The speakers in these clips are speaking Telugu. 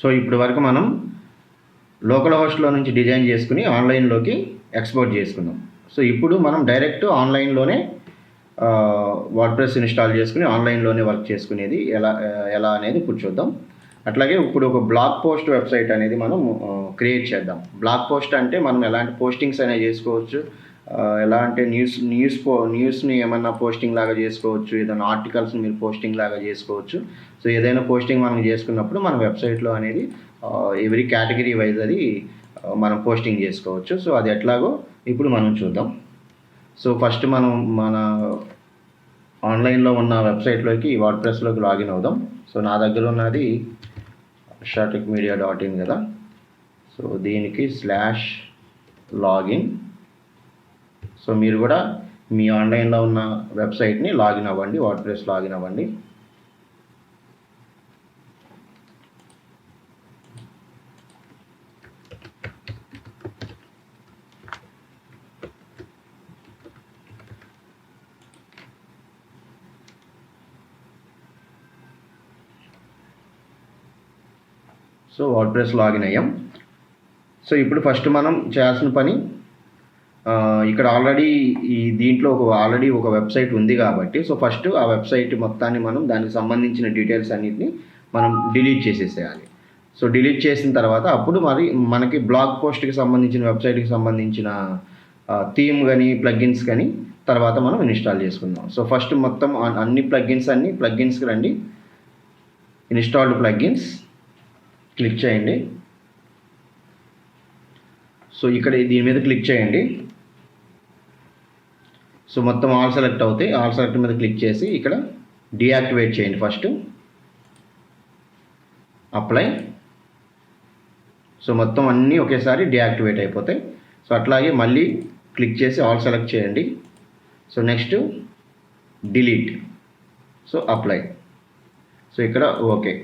సో ఇప్పుడు వరకు మనం లోకల్ హోస్ట్లో నుంచి డిజైన్ చేసుకుని ఆన్లైన్లోకి ఎక్స్పోర్ట్ చేసుకున్నాం. సో ఇప్పుడు మనం డైరెక్ట్ ఆన్లైన్లోనే వర్డ్ప్రెస్ ఇన్స్టాల్ చేసుకుని ఆన్లైన్లోనే వర్క్ చేసుకునేది ఎలా అనేది ఇప్పుడు చూద్దాం. అట్లాగే ఇప్పుడు ఒక బ్లాగ్ పోస్ట్ వెబ్సైట్ అనేది మనం క్రియేట్ చేద్దాం. బ్లాగ్ పోస్ట్ అంటే మనం ఎలాంటి పోస్టింగ్స్ అనేవి చేసుకోవచ్చు, ఎలా అంటే న్యూస్ని ఏమన్నా పోస్టింగ్ లాగా చేసుకోవచ్చు, ఏదైనా ఆర్టికల్స్ని మీరు పోస్టింగ్ లాగా చేసుకోవచ్చు. సో ఏదైనా పోస్టింగ్ మనం చేసుకున్నప్పుడు మన వెబ్సైట్లో అనేది ఎవరీ కేటగిరీ వైజ్ అది మనం పోస్టింగ్ చేసుకోవచ్చు. సో అది ఎట్లాగో ఇప్పుడు మనం చూద్దాం. సో ఫస్ట్ మనం మన ఆన్లైన్లో ఉన్న వెబ్సైట్లోకి వర్డ్ప్రెస్లోకి లాగిన్ అవుదాం. సో నా దగ్గర ఉన్నది shatikmedia.in కదా. సో దీనికి /login. సో మీరు కూడా మీ ఆన్లైన్లో ఉన్న వెబ్సైట్ని లాగిన్ అవ్వండి, వర్డ్ప్రెస్ లాగిన్ అవ్వండి. సో వర్డ్ప్రెస్ లాగిన్ అయ్యాం. సో ఇప్పుడు ఫస్ట్ మనం చేయాల్సిన పని, ఇక్కడ ఆల్రెడీ దీంట్లో ఆల్రెడీ ఒక వెబ్సైట్ ఉంది కాబట్టి సో ఫస్ట్ ఆ వెబ్సైట్ మొత్తాన్ని మనం దానికి సంబంధించిన డీటెయిల్స్ అన్నిటిని మనం డిలీట్ చేసేసేయాలి. సో డిలీట్ చేసిన తర్వాత అప్పుడు మనకి బ్లాగ్ పోస్ట్కి సంబంధించిన వెబ్సైట్కి సంబంధించిన థీమ్ కానీ ప్లగ్గిన్స్ కానీ తర్వాత మనం ఇన్స్టాల్ చేసుకుందాం. సో ఫస్ట్ మొత్తం అన్ని ప్లగ్గిన్స్కి రండి. ఇన్స్టాల్డ్ ప్లగ్గిన్స్ క్లిక్ చేయండి. సో ఇక్కడ దీని మీద క్లిక్ చేయండి. సో మొత్తం ఆల్ సెలెక్ట్ అవుతాయి. ఆల్ సెలెక్ట్ మీద క్లిక్ చేసి ఇక్కడ డీయాక్టివేట్ చేయండి. First apply. సో మొత్తం అన్నీ ఒకేసారి డీయాక్టివేట్ అయిపోతాయి. సో అట్లాగే మళ్ళీ క్లిక్ చేసి ఆల్ సెలెక్ట్ చేయండి. So next delete. So apply. So ఇక్కడ ఓకే.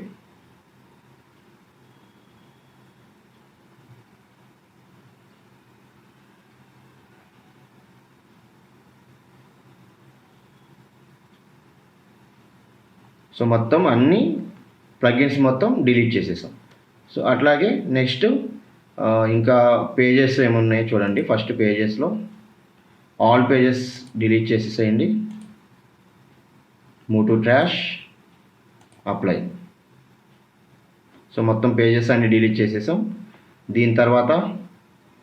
సో మొత్తం అన్ని ప్లగ్గిన్స్ మొత్తం డిలీట్ చేసేసాం. సో అట్లాగే నెక్స్ట్ ఇంకా పేజెస్ ఏమున్నాయి చూడండి. ఫస్ట్ పేజెస్లో ఆల్ పేజెస్ డిలీట్ చేసేసేయండి. Move to trash, apply. So మొత్తం పేజెస్ అన్ని డిలీట్ చేసేసాం. దీని తర్వాత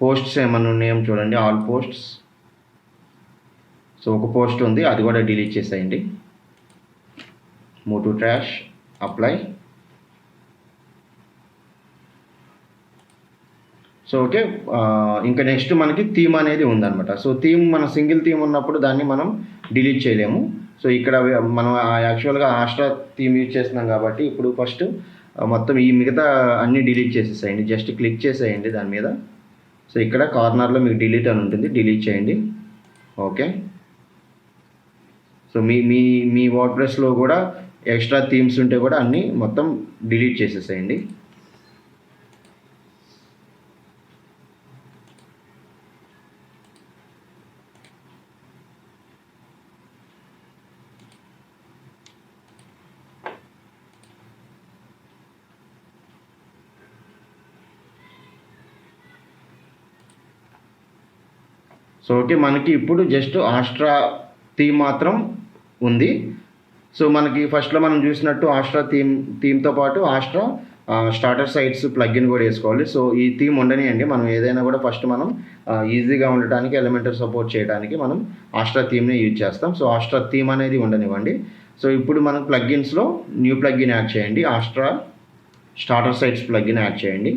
పోస్ట్స్ ఏమన్నా ఉన్నాయేమో చూడండి. All posts. సో ఒక పోస్ట్ ఉంది, అది కూడా డిలీట్ చేసేయండి. Move to trash, apply. So okay. ఇంకా నెక్స్ట్ మనకి థీమ్ అనేది ఉందన్నమాట. సో థీమ్ మన సింగిల్ థీమ్ ఉన్నప్పుడు దాన్ని మనం డిలీట్ చేయలేము. సో ఇక్కడ మనం యాక్చువల్గా ఆస్ట్రా థీమ్ యూజ్ చేస్తున్నాం కాబట్టి ఇప్పుడు ఫస్ట్ మొత్తం ఈ మిగతా అన్నీ డిలీట్ చేసేసేయండి. జస్ట్ క్లిక్ చేసేయండి దాని మీద. సో ఇక్కడ కార్నర్లో మీకు డిలీట్ అని ఉంటుంది, డిలీట్ చేయండి. ఓకే. సో మీ వర్డ్ప్రెస్లో కూడా ఎక్స్ట్రా థీమ్స్ ఉంటే కూడా అన్నీ మొత్తం డిలీట్ చేసేసేయండి. సో ఓకే, మనకి ఇప్పుడు జస్ట్ ఆస్ట్రా థీమ్ మాత్రం ఉంది. సో మనకి ఫస్ట్లో మనం చూసినట్టు ఆస్ట్రా థీమ్తో పాటు ఆస్ట్రా స్టార్టర్ సైట్స్ ప్లగ్ఇన్ కూడా వేసుకోవాలి. సో ఈ థీమ్ ఉండనియండి. మనం ఏదైనా కూడా ఫస్ట్ మనం ఈజీగా ఉండటానికి, ఎలిమెంటరీ సపోర్ట్ చేయడానికి మనం ఆస్ట్రా థీమ్ని యూజ్ చేస్తాం. సో ఆస్ట్రా థీమ్ అనేది ఉండనివ్వండి. సో ఇప్పుడు మనం ప్లగ్ఇన్స్లో న్యూ ప్లగ్ఇన్ యాడ్ చేయండి. Astra starter sites plugin add చేయండి.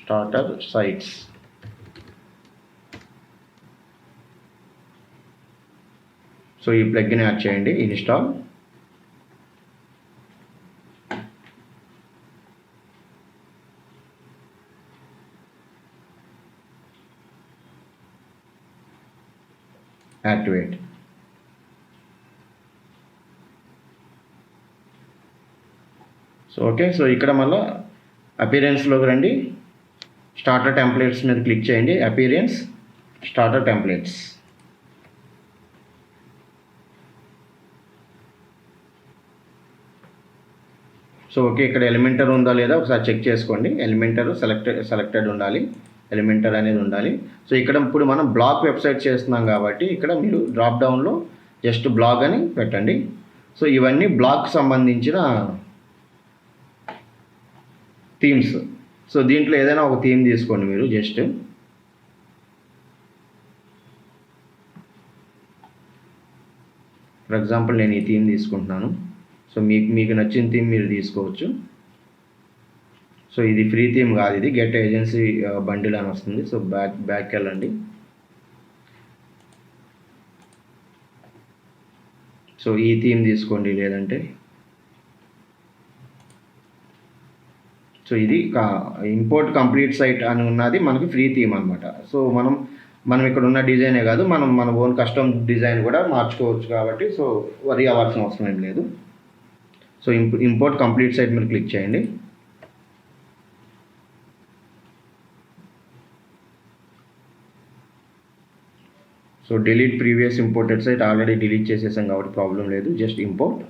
Starter sites. సో ఈ ప్లగ్ఇన్ యాడ్ చేయండి. Install. Activate. So okay. So ఇక్కడ మళ్ళీ అపీరెన్స్లోకి రండి. స్టార్టర్ టెంప్లెట్స్ మీద క్లిక్ చేయండి. Appearance, starter templates. So okay, ఇక్కడ ఎలిమెంటర్ ఉందా లేదా ఒకసారి చెక్ చేసుకోండి. ఎలిమెంటర్ సెలెక్టెడ్ ఉండాలి, ఎలిమెంటర్ అనేది ఉండాలి. సో ఇక్కడ ఇప్పుడు మనం బ్లాగ్ వెబ్సైట్ చేస్తున్నాం కాబట్టి ఇక్కడ మీరు డ్రాప్ డౌన్లో జస్ట్ బ్లాగ్ అని పెట్టండి. సో ఇవన్నీ బ్లాగ్ సంబంధించిన థీమ్స్. సో దీంట్లో ఏదైనా ఒక థీమ్ తీసుకోండి మీరు. జస్ట్ ఫర్ ఎగ్జాంపుల్ నేను ఈ థీమ్ తీసుకుంటున్నాను. సో మీకు నచ్చిన థీమ్ మీరు తీసుకోవచ్చు. సో ఇది ఫ్రీ థీమ్ కాదు, ఇది గెట్ ఏజెన్సీ బండిల్ అని వస్తుంది. సో బ్యాక్ వెళ్ళండి. సో ఈ థీమ్ తీసుకోండి, లేదంటే సో ఇది ఇంపోర్ట్ కంప్లీట్ సైట్ అని ఉన్నది మనకి ఫ్రీ థీమ్ అనమాట. సో మనం ఇక్కడ ఉన్న డిజైనే కాదు, మన ఓన్ కస్టమ్ డిజైన్ కూడా మార్చుకోవచ్చు కాబట్టి సో వరీ అవ్వాల్సిన అవసరం ఏం లేదు. సో ఇంపోర్ట్ కంప్లీట్ సైట్ మీరు క్లిక్ చేయండి. So delete previous imported site already delete చేసేసాం కాబట్టి ప్రాబ్లం లేదు. Just import.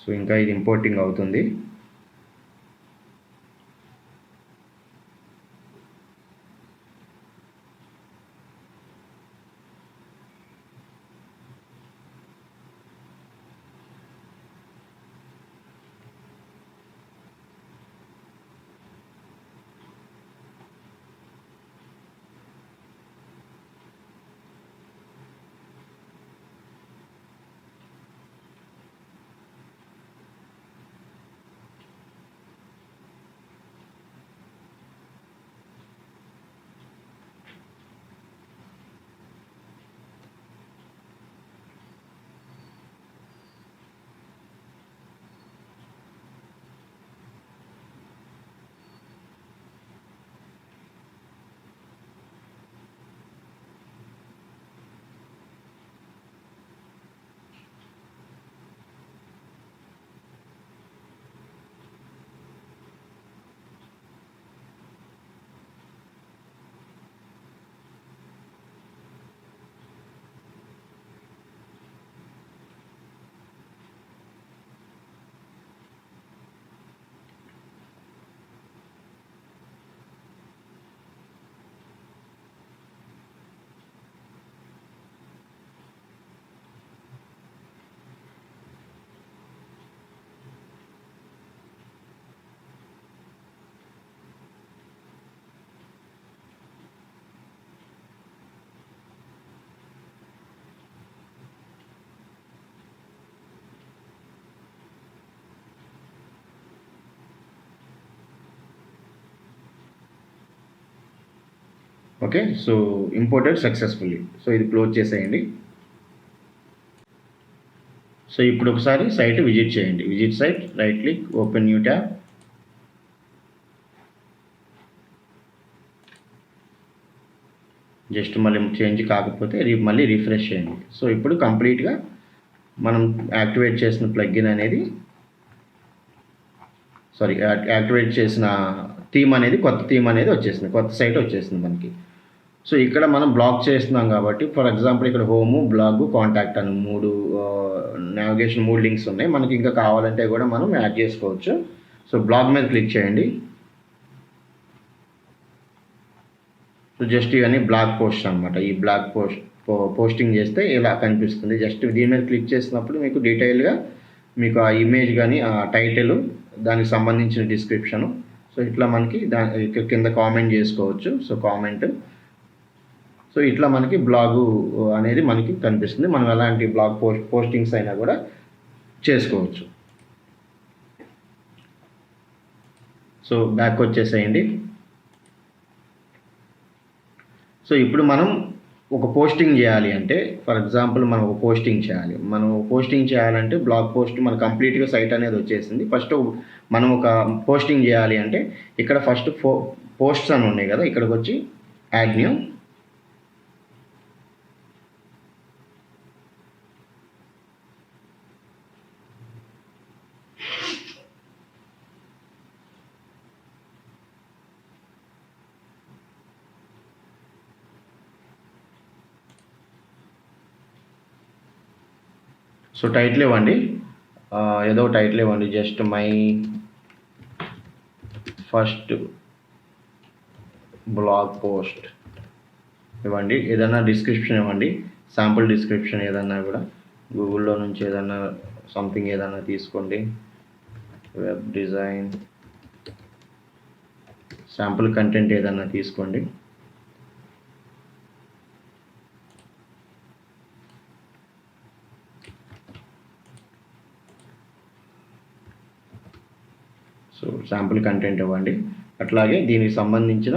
సో ఇంకా ఇది ఇంపోర్టింగ్ అవుతుంది. Okay, so imported successfully. So ఇది క్లోజ్ చేసేయండి. సో ఇప్పుడు ఒకసారి సైట్ విజిట్ చేయండి. Visit site, right click, open new tab. Just మళ్ళీ చేంజ్ కాకపోతే మళ్ళీ రిఫ్రెష్ చేయండి. సో ఇప్పుడు కంప్లీట్గా మనం యాక్టివేట్ చేసిన ప్లగ్ఇన్ అనేది యాక్టివేట్ చేసిన థీమ్ అనేది కొత్త థీమ్ అనేది వచ్చేసింది, కొత్త సైట్ వచ్చేసింది మనకి. సో ఇక్కడ మనం బ్లాక్ చేస్తున్నాం కాబట్టి ఫర్ ఎగ్జాంపుల్ ఇక్కడ హోము, బ్లాగు, కాంటాక్ట్ అని నావిగేషన్ 3 లింక్స్ ఉన్నాయి. మనకి ఇంకా కావాలంటే కూడా మనం యాడ్ చేసుకోవచ్చు. సో బ్లాగ్ మీద క్లిక్ చేయండి. సో జస్ట్ ఇవన్నీ బ్లాగ్ పోస్ట్ అనమాట. ఈ బ్లాగ్ పోస్టింగ్ చేస్తే ఇలా కనిపిస్తుంది. జస్ట్ దీని మీద క్లిక్ చేసినప్పుడు మీకు డీటెయిల్గా మీకు ఆ ఇమేజ్ కానీ ఆ టైటిల్, దానికి సంబంధించిన డిస్క్రిప్షను, సో ఇట్లా మనకి కింద కామెంట్ చేసుకోవచ్చు. సో కామెంట్, సో ఇట్లా మనకి బ్లాగు అనేది మనకి కనిపిస్తుంది. మనం ఎలాంటి బ్లాగ్ పోస్టింగ్స్ అయినా కూడా చేసుకోవచ్చు. సో బ్యాక్ వచ్చేసేయండి. సో ఇప్పుడు మనం ఒక పోస్టింగ్ చేయాలి అంటే, ఫర్ ఎగ్జాంపుల్ మనం ఒక పోస్టింగ్ చేయాలి. మనం పోస్టింగ్ చేయాలంటే బ్లాగ్ పోస్ట్ మన కంప్లీట్గా సైట్ అనేది వచ్చేసింది. ఫస్ట్ మనం ఒక పోస్టింగ్ చేయాలి అంటే ఇక్కడ ఫస్ట్ పోస్ట్స్ అని ఉన్నాయి కదా, ఇక్కడికి వచ్చి యాడ్ న్యూ. సో టైటిల్ ఇవ్వండి, ఏదో టైటిల్ ఇవ్వండి, just my first blog post ఇవ్వండి. ఏదైనా డిస్క్రిప్షన్ ఇవ్వండి, శాంపుల్ డిస్క్రిప్షన్ ఏదన్నా కూడా గూగుల్లో నుంచి ఏదన్నా సంథింగ్ ఏదన్నా తీసుకోండి. వెబ్ డిజైన్ శాంపుల్ కంటెంట్ ఏదన్నా తీసుకోండి. సో శాంపుల్ కంటెంట్ ఇవ్వండి. అట్లాగే దీనికి సంబంధించిన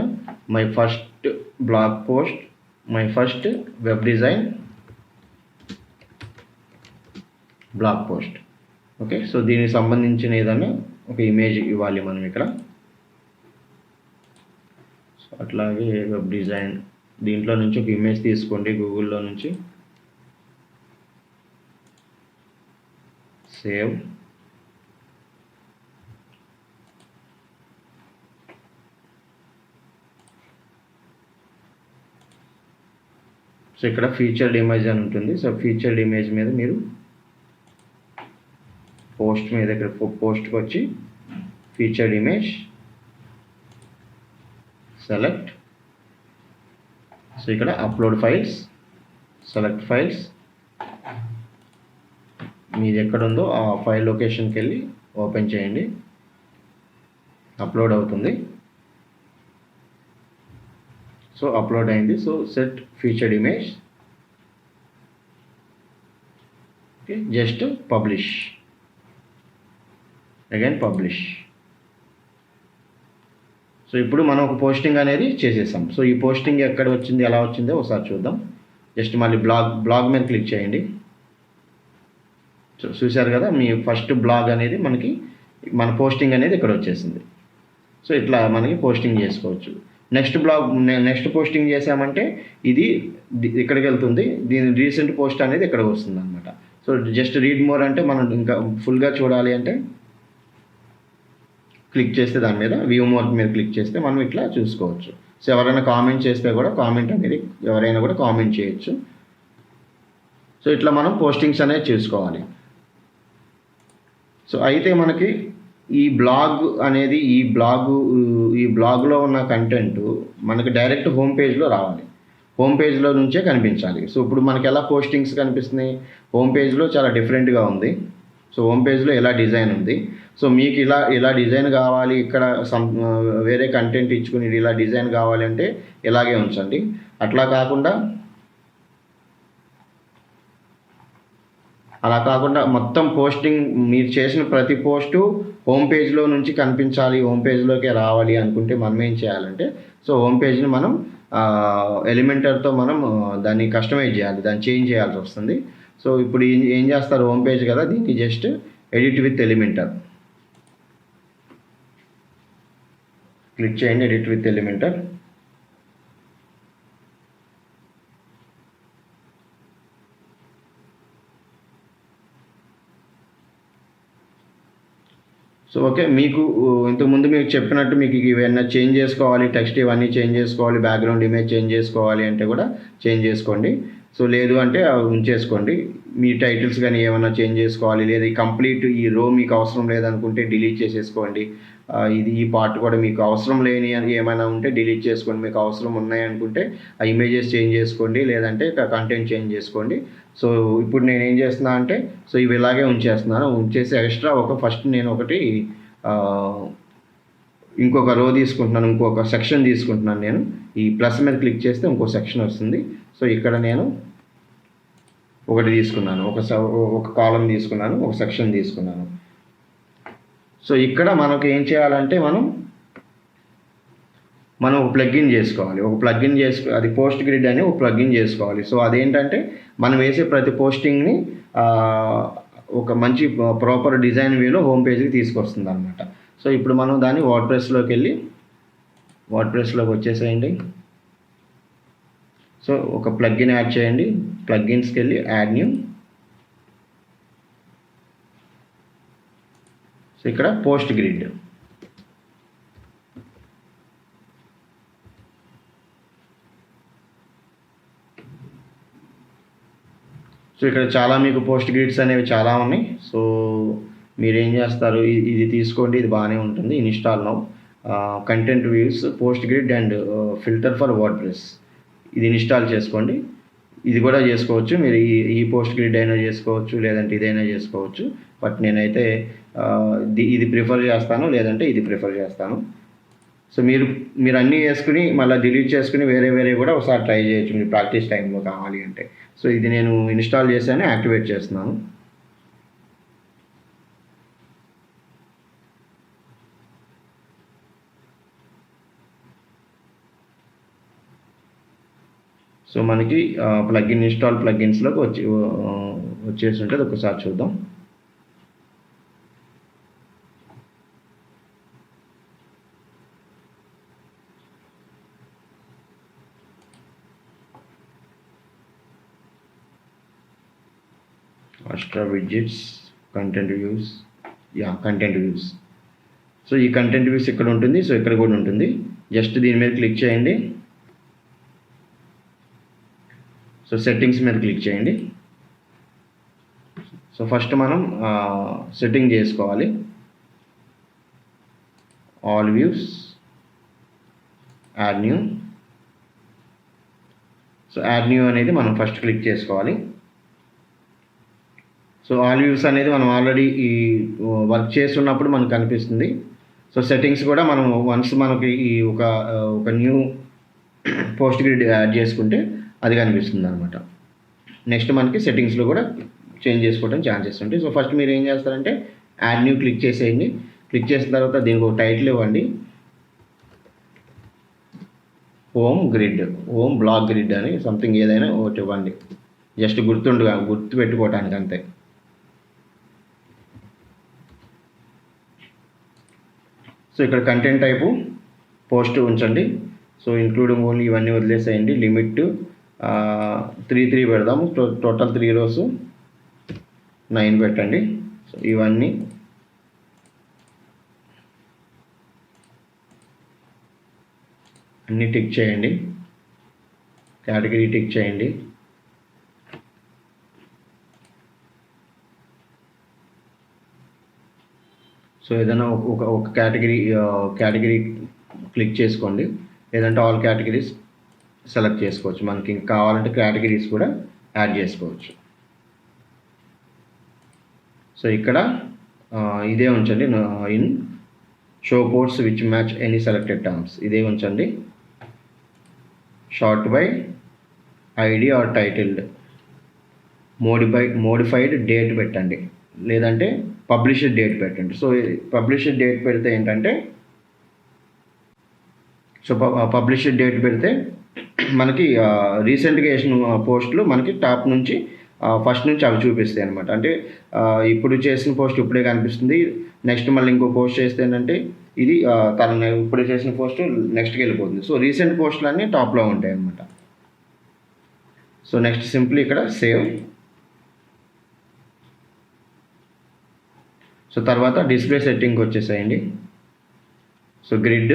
my first blog post, my first web design blog post. Okay, so దీనికి సంబంధించిన ఏదైనా ఒక ఇమేజ్ ఇవ్వాలి మనం ఇక్కడ. సో అట్లాగే వెబ్ డిజైన్ దీంట్లో నుంచి ఒక ఇమేజ్ తీసుకోండి గూగుల్లో నుంచి. సేవ్. సో ఇక్కడ ఫీచర్డ్ ఇమేజ్ అని ఉంటుంది. సో ఫీచర్డ్ ఇమేజ్ మీద మీరు పోస్ట్ మీద ఇక్కడ పోస్ట్కి వచ్చి ఫీచర్డ్ ఇమేజ్ సెలెక్ట్. సో ఇక్కడ అప్లోడ్ ఫైల్స్, సెలెక్ట్ ఫైల్స్, మీది ఎక్కడ ఉందో ఆ ఫైల్ లొకేషన్కి వెళ్ళి ఓపెన్ చేయండి. అప్లోడ్ అవుతుంది. సో అప్లోడ్ అయింది. So set featured image. Okay, just publish, again publish. So ఇప్పుడు మనం ఒక పోస్టింగ్ అనేది చేసేసాం. సో ఈ పోస్టింగ్ ఎక్కడ వచ్చింది, ఎలా వచ్చిందో ఒకసారి చూద్దాం. జస్ట్ మళ్ళీ బ్లాగ్ మీద క్లిక్ చేయండి. సో చూశారు కదా, మీ ఫస్ట్ బ్లాగ్ అనేది మనకి మన పోస్టింగ్ అనేది ఇక్కడ వచ్చేసింది. సో ఇట్లా మనకి పోస్టింగ్ చేసుకోవచ్చు. నెక్స్ట్ పోస్టింగ్ చేసామంటే ఇది ఇక్కడికి వెళ్తుంది. దీని రీసెంట్ పోస్ట్ అనేది ఇక్కడ వస్తుంది అనమాట. సో జస్ట్ రీడ్ మోర్ అంటే మనం ఇంకా ఫుల్గా చూడాలి అంటే క్లిక్ చేస్తే దాని మీద వ్యూ మోర్ మీద క్లిక్ చేస్తే మనం ఇట్లా చూసుకోవచ్చు. సో ఎవరైనా కామెంట్ చేస్తే కూడా కామెంట్ అనేది ఎవరైనా కూడా కామెంట్ చేయొచ్చు. సో ఇట్లా మనం పోస్టింగ్స్ అనేది చూసుకోవాలి. సో అయితే మనకి ఈ బ్లాగ్ అనేది ఈ బ్లాగ్లో ఉన్న కంటెంట్ మనకి డైరెక్ట్ హోమ్ పేజ్లో రావాలి, హోమ్ పేజ్లో నుంచే కనిపించాలి. సో ఇప్పుడు మనకి ఎలా పోస్టింగ్స్ కనిపిస్తున్నాయి, హోమ్ పేజ్లో చాలా డిఫరెంట్గా ఉంది. సో హోమ్ పేజ్లో ఎలా డిజైన్ ఉంది. సో మీకు ఇలా డిజైన్ కావాలి, ఇక్కడ వేరే కంటెంట్ ఇచ్చుకుని ఇలా డిజైన్ కావాలి అంటే ఇలాగే ఉంచండి. అలా కాకుండా మొత్తం పోస్టింగ్ మీరు చేసిన ప్రతి పోస్టు హోమ్ పేజ్లో నుంచి కనిపించాలి, హోమ్ పేజ్లోకే రావాలి అనుకుంటే మనం ఏం చేయాలంటే, సో హోమ్ పేజ్ని మనం ఎలిమెంటర్తో మనం దాన్ని కస్టమైజ్ చేయాలి, దాన్ని చేంజ్ చేయాల్సి వస్తుంది. సో ఇప్పుడు ఏం చేస్తారు, హోమ్ పేజ్ కదా, దీన్ని just edit with Elementor click చేయండి. Edit with Elementor. So okay, మీకు ఇంతకుముందు మీకు చెప్పినట్టు మీకు ఇవన్నీ చేంజ్ చేసుకోవాలి, టెక్స్ట్ ఇవన్నీ చేంజ్ చేసుకోవాలి, బ్యాక్గ్రౌండ్ ఇమేజ్ చేంజ్ చేసుకోవాలి అంటే కూడా చేంజ్ చేసుకోండి. సో లేదు అంటే ఉంచేసుకోండి. మీ టైటిల్స్ కానీ ఏమైనా చేంజ్ చేసుకోవాలి, లేదా ఈ కంప్లీట్ ఈ రో మీకు అవసరం లేదనుకుంటే డిలీట్ చేసేసుకోండి. ఈ పార్ట్ కూడా మీకు అవసరం లేని ఏమైనా ఉంటే డిలీట్ చేసుకోండి. మీకు అవసరం ఉన్నాయి అనుకుంటే ఆ ఇమేజెస్ చేంజ్ చేసుకోండి, లేదంటే కంటెంట్ చేంజ్ చేసుకోండి. సో ఇప్పుడు నేను ఏం చేస్తున్నా అంటే, సో ఇవి ఇలాగే ఉంచేసి ఎక్స్ట్రా ఫస్ట్ నేను ఒకటి ఇంకొక రో తీసుకుంటున్నాను, ఇంకొక సెక్షన్ తీసుకుంటున్నాను. నేను ఈ ప్లస్ మీద క్లిక్ చేస్తే ఇంకో సెక్షన్ వస్తుంది. సో ఇక్కడ నేను ఒకటి తీసుకున్నాను, ఒక కాలం తీసుకున్నాను, ఒక సెక్షన్ తీసుకున్నాను. సో ఇక్కడ మనకు ఏం చేయాలంటే మనం మనం ఒక ప్లగ్ఇన్ చేసుకోవాలి. అది పోస్ట్ గ్రిడ్ అని ఒక ప్లగ్ఇన్ చేసుకోవాలి. సో అదేంటంటే మనం వేసే ప్రతి పోస్టింగ్ని ఒక మంచి ప్రాపర్ డిజైన్ వేలో హోమ్ పేజ్కి తీసుకొస్తుంది అనమాట. సో ఇప్పుడు మనం దాన్ని వర్డ్ప్రెస్లోకి వచ్చేసేయండి. సో ఒక ప్లగ్ఇన్ యాడ్ చేయండి. ప్లగ్ఇన్స్కి వెళ్ళి యాడ్ న్యూ. సో ఇక్కడ పోస్ట్ గ్రిడ్. సో ఇక్కడ చాలా మీకు పోస్ట్ గ్రిడ్స్ అనేవి చాలా ఉన్నాయి. సో మీరు ఏం చేస్తారు, ఇది తీసుకోండి, ఇది బాగానే ఉంటుంది. Install now content views post grid and filter for WordPress, ఇది ఇన్స్టాల్ చేసుకోండి. ఇది కూడా చేసుకోవచ్చు మీరు, ఈ పోస్ట్ గ్రిడ్ అయినా చేసుకోవచ్చు, లేదంటే ఇదైనా చేసుకోవచ్చు. బట్ నేనైతే ఇది ప్రిఫర్ చేస్తాను, లేదంటే ఇది ప్రిఫర్ చేస్తాను. సో మీరు అన్నీ వేసుకుని మళ్ళీ డిలీట్ చేసుకుని వేరే కూడా ఒకసారి ట్రై చేయొచ్చు మీరు ప్రాక్టీస్ టైంలో కావాలి అంటే. సో ఇది నేను ఇన్స్టాల్ చేశాను, యాక్టివేట్ చేస్తున్నాను. సో మనకి ప్లగ్ఇన్ ఇన్స్టాల్ ప్లగ్ఇన్స్లోకి వచ్చేసి ఉంటుంది. ఒకసారి చూద్దాం. Astra widgets, content views, content views. So ఈ కంటెంట్ వ్యూస్ ఇక్కడ ఉంటుంది, సో ఇక్కడ కూడా ఉంటుంది. జస్ట్ దీని మీద క్లిక్ చేయండి. సో సెట్టింగ్స్ మీద క్లిక్ చేయండి. సో ఫస్ట్ మనం సెట్టింగ్ చేసుకోవాలి. All views, add new. So add new అనేది మనం ఫస్ట్ క్లిక్ చేసుకోవాలి. సో ఆల్ వ్యూస్ అనేది మనం ఆల్రెడీ ఈ వర్క్ చేస్తున్నప్పుడు మనకు కనిపిస్తుంది. సో సెట్టింగ్స్ కూడా మనం వన్స్ మనకి ఈ ఒక న్యూ పోస్ట్ గ్రిడ్ యాడ్ చేసుకుంటే అది కనిపిస్తుంది అనమాట. నెక్స్ట్ మనకి సెట్టింగ్స్లో కూడా చేంజ్ చేసుకోవడం ఛాన్సెస్ ఉంటాయి. సో ఫస్ట్ మీరు ఏం చేస్తారంటే యాడ్ న్యూ క్లిక్ చేసేయండి. క్లిక్ చేసిన తర్వాత దీనికి ఒక టైటిల్ ఇవ్వండి. హోమ్ బ్లాక్ గ్రిడ్ అని సంథింగ్ ఏదైనా ఒకటి ఇవ్వండి, జస్ట్ గుర్తు పెట్టుకోవటానికి అంతే. సో ఇక్కడ కంటెంట్ టైపు పోస్ట్ ఉంచండి. సో ఇంక్లూడింగ్ ఓన్లీ ఇవన్నీ వదిలేసేయండి. లిమిట్ 3 పెడదాము. టోటల్ 3 rows 9 పెట్టండి. సో ఇవన్నీ అన్నీ టిక్ చేయండి. కేటగిరీ టిక్ చేయండి. సో ఏదైనా ఒక కేటగిరీ క్లిక్ చేసుకోండి, లేదంటే ఆల్ కేటగిరీస్ సెలెక్ట్ చేసుకోవచ్చు. మనకి ఇంకా కావాలంటే కేటగిరీస్ కూడా యాడ్ చేసుకోవచ్చు. సో ఇక్కడ ఇదే ఉంచండి. In show codes which match any selected terms, ఇదే ఉంచండి. Short by ID are titled, modified date పెట్టండి, లేదంటే పబ్లిష్డ్ డేట్ పెట్టండి. సో పబ్లిష్డ్ డేట్ పెడితే ఏంటంటే పబ్లిష్డ్ డేట్ పెడితే మనకి రీసెంట్గా వేసిన పోస్టులు మనకి టాప్ నుంచి ఫస్ట్ నుంచి అవి చూపిస్తాయి అనమాట. అంటే ఇప్పుడు చేసిన పోస్ట్ ఇప్పుడే కనిపిస్తుంది. నెక్స్ట్ మళ్ళీ ఇంకో పోస్ట్ చేస్తే ఏంటంటే ఇది తను ఇప్పుడు చేసిన పోస్ట్ నెక్స్ట్కి వెళ్ళిపోతుంది. సో రీసెంట్ పోస్టులు అన్నీ టాప్లో ఉంటాయి అన్నమాట. సో నెక్స్ట్ సింప్లీ ఇక్కడ సేవ్. సో తర్వాత డిస్ప్లే సెట్టింగ్కి వచ్చేసేయండి. సో గ్రిడ్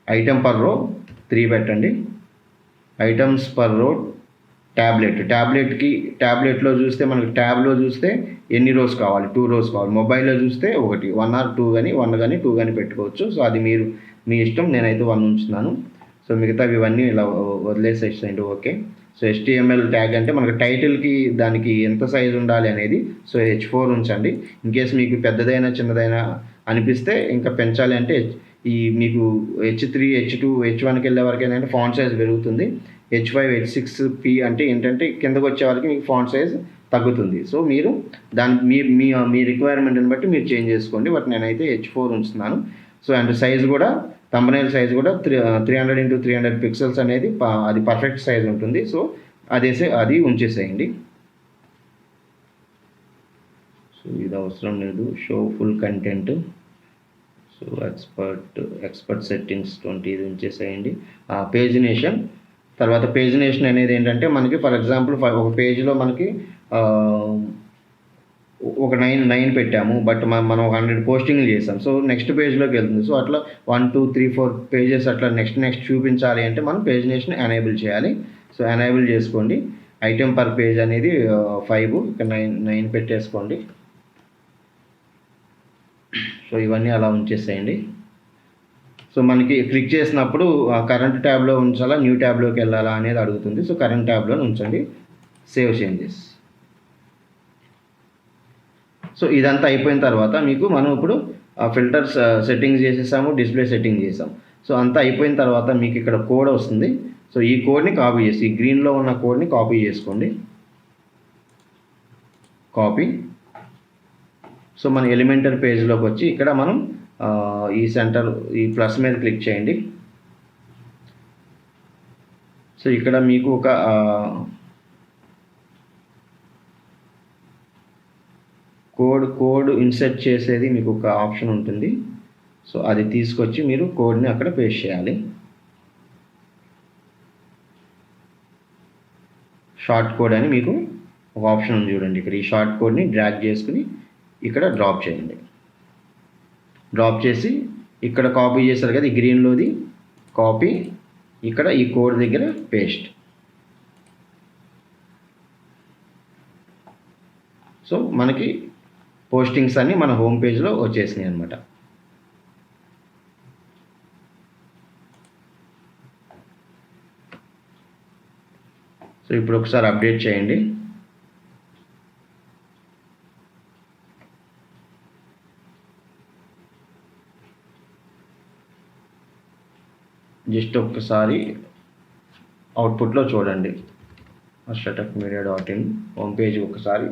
ఐటమ్ పర్ రో 3 పెట్టండి. ఐటమ్స్ పర్ రో ట్యాబ్లెట్లో చూస్తే మనకి ట్యాబ్లో చూస్తే ఎన్ని రోస్ కావాలి, 2 rows కావాలి. మొబైల్లో చూస్తే 1 or 2 కానీ 1 కానీ 2 కానీ పెట్టుకోవచ్చు. సో అది మీ ఇష్టం. నేనైతే 1 ఉంచుతున్నాను. సో మిగతావి ఇవన్నీ ఇలా వదిలేసేసేయండి. ఓకే. సో HTML ట్యాగ్ అంటే మనకి టైటిల్కి దానికి ఎంత సైజు ఉండాలి అనేది. సో H4 ఉంచండి. ఇన్కేస్ మీకు పెద్దదైనా చిన్నదైనా అనిపిస్తే ఇంకా పెంచాలి అంటే మీకు H3 H2 H1కి వెళ్ళే వరకు ఏంటంటే ఫాంట్ సైజ్ పెరుగుతుంది. H5 H6P అంటే ఏంటంటే కిందకు వచ్చే వరకు మీకు ఫాంట్ సైజ్ తగ్గుతుంది. సో మీరు మీ రిక్వైర్మెంట్ని బట్టి మీరు చేంజ్ చేసుకోండి. బట్ నేనైతే H4 ఉంచుతున్నాను. సో అండ్ సైజ్ కూడా థంబ్నెయిల్ సైజ్ కూడా 300x300 పిక్సెల్స్ అనేది అది పర్ఫెక్ట్ సైజ్ ఉంటుంది. సో అది ఉంచేసేయండి. సో ఇది అవసరం లేదు. Show full content. So expert settings 20 ఇది ఉంచేసేయండి. పేజినేషన్ తర్వాత పేజినేషన్ అనేది ఏంటంటే మనకి ఫర్ ఎగ్జాంపుల్ ఒక పేజ్లో మనకి ఒక 9 పెట్టాము, బట్ మనం 100 పోస్టింగ్లు చేసాం. సో నెక్స్ట్ పేజ్లోకి వెళ్తుంది. సో అట్లా 1 2 3 4 పేజెస్ అట్లా నెక్స్ట్ చూపించాలి అంటే మనం పేజినేషన్ ఎనేబుల్ చేయాలి. సో ఎనేబుల్ చేసుకోండి. ఐటెం పర్ పేజ్ అనేది 5, ఇక్కడ 9 పెట్టేసుకోండి. సో ఇవన్నీ అలా ఉంచేసేయండి. సో మనకి క్లిక్ చేసినప్పుడు కరెంట్ ట్యాబ్లో ఉంచాలా, న్యూ ట్యాబ్లోకి వెళ్ళాలా అనేది అడుగుతుంది. సో కరెంట్ ట్యాబ్లో ఉంచండి. Save changes. సో ఇదంతా అయిపోయిన తర్వాత మనం ఇప్పుడు ఫిల్టర్స్ సెట్టింగ్స్ చేసేసాము, డిస్ప్లే సెట్టింగ్ చేసాం. సో అంతా అయిపోయిన తర్వాత మీకు ఇక్కడ కోడ్ వస్తుంది. సో ఈ కోడ్ని కాపీ చేసి, ఈ గ్రీన్లో ఉన్న కోడ్ని కాపీ చేసుకోండి. కాపీ. సో మన ఎలిమెంటరీ పేజ్లోకి వచ్చి ఇక్కడ మనం ఈ సెంటర్ ఈ ప్లస్ మీద క్లిక్ చేయండి. సో ఇక్కడ మీకు ఒక కోడ్ ఇన్సర్ట్ చేసేది మీకు ఒక ఆప్షన్ ఉంటుంది. సో అది తీసుకొచ్చి మీరు కోడ్ని అక్కడ పేస్ట్ చేయాలి. షార్ట్ కోడ్ అని మీకు ఒక ఆప్షన్ ఉంది చూడండి. ఇక్కడ ఈ షార్ట్ కోడ్ని డ్రాగ్ చేసుకుని ఇక్కడ డ్రాప్ చేయండి. డ్రాప్ చేసి ఇక్కడ కాపీ చేశారు కదా, ఈ గ్రీన్లోది కాపీ, ఇక్కడ ఈ కోడ్ దగ్గర పేస్ట్. సో మనకి పోస్టింగ్స్ అన్నీ మన హోమ్ పేజ్లో వచ్చేసినాయి అన్నమాట. సో ఇప్పుడు ఒకసారి అప్డేట్ చేయండి. జస్ట్ ఒక్కసారి అవుట్పుట్లో చూడండి. startupmedia.in హోమ్ పేజ్ ఒకసారి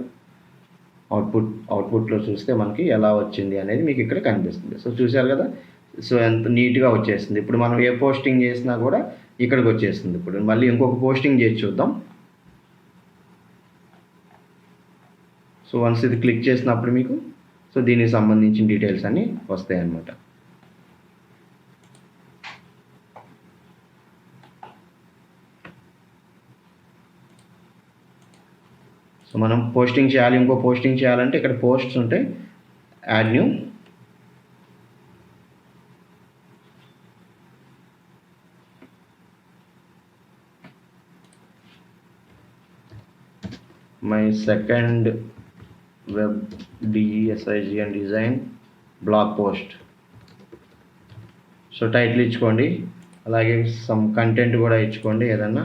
అవుట్పుట్లో చూస్తే మనకి ఎలా వచ్చింది అనేది మీకు ఇక్కడ కనిపిస్తుంది. సో చూశారు కదా. సో ఎంత నీట్గా వచ్చేస్తుంది. ఇప్పుడు మనం ఏ పోస్టింగ్ చేసినా కూడా ఇక్కడికి వచ్చేస్తుంది. ఇప్పుడు మళ్ళీ ఇంకొక పోస్టింగ్ చేసి చూద్దాం. సో వన్స్ ఇది క్లిక్ చేసినప్పుడు మీకు సో దీనికి సంబంధించిన డీటెయిల్స్ అన్నీ వస్తాయి అన్నమాట. సో మనం పోస్టింగ్ చేయాలి, ఇంకో పోస్టింగ్ చేయాలంటే ఇక్కడ పోస్ట్స్ ఉంటాయి. Add new. My second web DESIG and design blog post. So title ఇచ్చుకోండి, అలాగే సమ్ కంటెంట్ కూడా ఇచ్చుకోండి ఏదన్నా.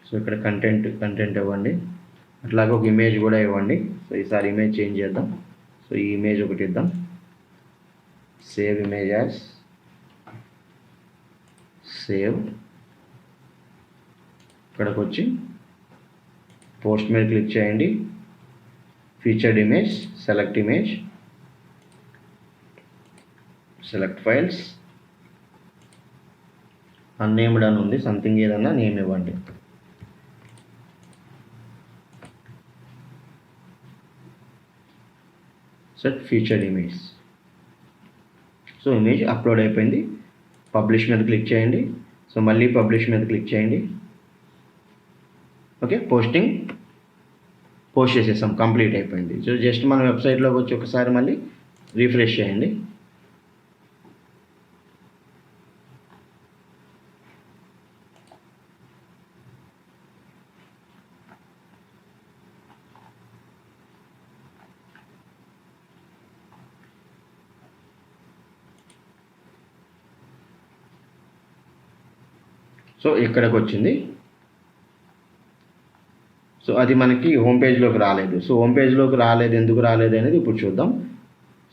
సో ఇక్కడ కంటెంట్ ఇవ్వండి, అట్లాగే ఒక ఇమేజ్ కూడా ఇవ్వండి. సో ఈసారి ఇమేజ్ చేంజ్ చేద్దాం. సో ఈ ఇమేజ్ ఒకటి ఇద్దాం. Save image as, save. ఇక్కడికి వచ్చి పోస్ట్ మీద క్లిక్ చేయండి. Featured image, select image, select files, unnamed అని ఉంది, సంథింగ్ ఏదన్నా నేమ్ ఇవ్వండి. Set featured image. So image upload అయిపోయింది. పబ్లిష్ మీద క్లిక్ చేయండి. సో మళ్ళీ పబ్లిష్ మీద క్లిక్ చేయండి. ఓకే, పోస్ట్ చేసేసాం, కంప్లీట్ అయిపోయింది. సో జస్ట్ మన వెబ్సైట్లోకి వచ్చి ఒకసారి మళ్ళీ రిఫ్రెష్ చేయండి. సో ఇక్కడికి వచ్చింది. సో అది మనకి హోమ్ పేజ్లోకి రాలేదు. సో హోమ్ పేజ్లోకి రాలేదు, ఎందుకు రాలేదు అనేది ఇప్పుడు చూద్దాం.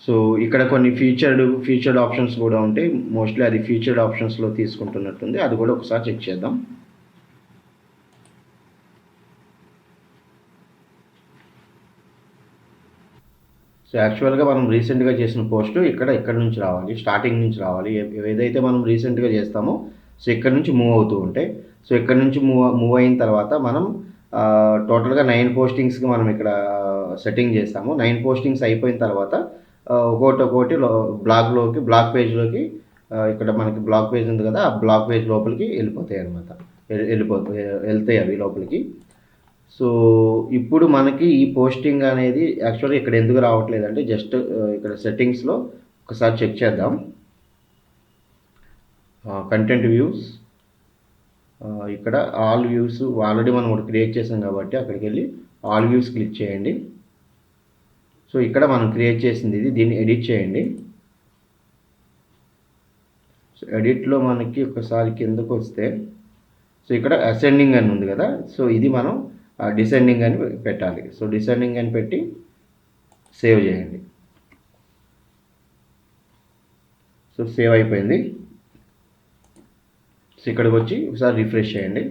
సో ఇక్కడ కొన్ని ఫీచర్డ్ ఆప్షన్స్ కూడా ఉంటాయి. మోస్ట్లీ అది ఫీచర్డ్ ఆప్షన్స్లో తీసుకుంటున్నట్టుంది. అది కూడా ఒకసారి చెక్ చేద్దాం. సో యాక్చువల్గా మనం రీసెంట్గా చేసిన పోస్ట్ ఇక్కడ నుంచి రావాలి, స్టార్టింగ్ నుంచి రావాలి. ఏదైతే మనం రీసెంట్గా చేస్తామో సో ఇక్కడ నుంచి మూవ్ అవుతూ ఉంటాయి. సో ఇక్కడ నుంచి మూవ్ అయిన తర్వాత మనం టోటల్గా 9 పోస్టింగ్స్కి మనం ఇక్కడ సెట్టింగ్ చేస్తాము. 9 పోస్టింగ్స్ అయిపోయిన తర్వాత ఒక్కొక్కటి బ్లాగ్ పేజ్లోకి ఇక్కడ మనకి బ్లాగ్ పేజ్ ఉంది కదా, ఆ బ్లాగ్ పేజ్ లోపలికి వెళ్ళిపోతాయి అనమాట. వెళ్తాయి అవి లోపలికి. సో ఇప్పుడు మనకి ఈ పోస్టింగ్ అనేది యాక్చువల్గా ఇక్కడ ఎందుకు రావట్లేదు అంటే జస్ట్ ఇక్కడ సెట్టింగ్స్లో ఒకసారి చెక్ చేద్దాం. కంటెంట్ వ్యూస్, ఇక్కడ ఆల్ వ్యూస్ ఆల్రెడీ మనం ఒకటి క్రియేట్ చేసాం కాబట్టి అక్కడికి వెళ్ళి ఆల్ వ్యూస్ క్లిక్ చేయండి. సో ఇక్కడ మనం క్రియేట్ చేసింది ఇది, దీన్ని ఎడిట్ చేయండి. సో ఎడిట్లో మనకి ఒకసారి కిందకు వస్తే సో ఇక్కడ అసెండింగ్ అని ఉంది కదా, సో ఇది మనం డిసెండింగ్ అని పెట్టాలి. సో డిసెండింగ్ అని పెట్టి సేవ్ చేయండి. సో సేవ్ అయిపోయింది. సో ఇక్కడికి వచ్చి ఒకసారి రిఫ్రెష్ చేయండి.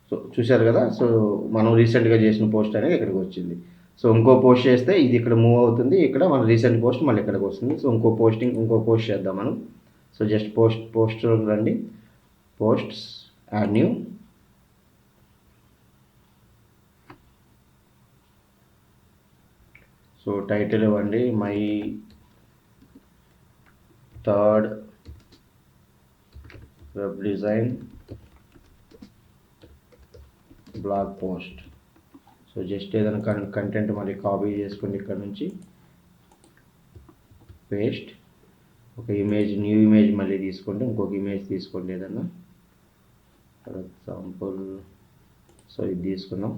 సో చూశారు కదా, సో మనం రీసెంట్గా చేసిన పోస్ట్ అనేది ఇక్కడికి వచ్చింది. సో ఇంకో పోస్ట్ చేస్తే ఇది ఇక్కడ మూవ్ అవుతుంది, ఇక్కడ మన రీసెంట్ పోస్ట్ మళ్ళీ ఇక్కడికి వస్తుంది. సో ఇంకో పోస్ట్ చేద్దాం మనం. సో జస్ట్ పోస్ట్ రండి, posts, add new. So title ఇవ్వండి, my third web design blog post. So just ఏదైనా కంటెంట్ మరి కాపీ చేసుకోండి, ఇక్కడ నుంచి పేస్ట్. ఒక న్యూ ఇమేజ్ మళ్ళీ తీసుకోండి, ఇంకొక ఇమేజ్ తీసుకోండి ఏదన్నా. ఫర్ ఎగ్జాంపుల్ సో ఇది తీసుకున్నాం.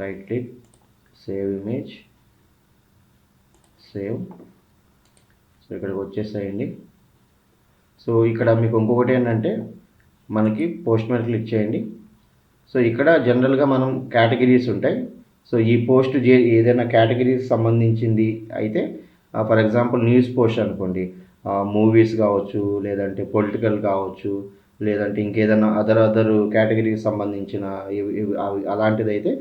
Right click, save image, save. So ఇక్కడికి వచ్చేసాయండి. సో ఇక్కడ మీకు ఇంకొకటి ఏంటంటే మనకి పోస్ట్ మీద క్లిక్ చేయండి. సో ఇక్కడ జనరల్గా మనం కేటగిరీస్ ఉంటాయి. సో ఈ పోస్ట్ ఏదైనా కేటగిరీకి సంబంధించింది అయితే ఫర్ ఎగ్జాంపుల్ న్యూస్ పోస్ట్ అనుకోండి, మూవీస్ కావచ్చు, లేదంటే పొలిటికల్ కావచ్చు, లేదంటే ఇంకేదైనా అదర్ కేటగిరీకి సంబంధించిన అలాంటిది అయితే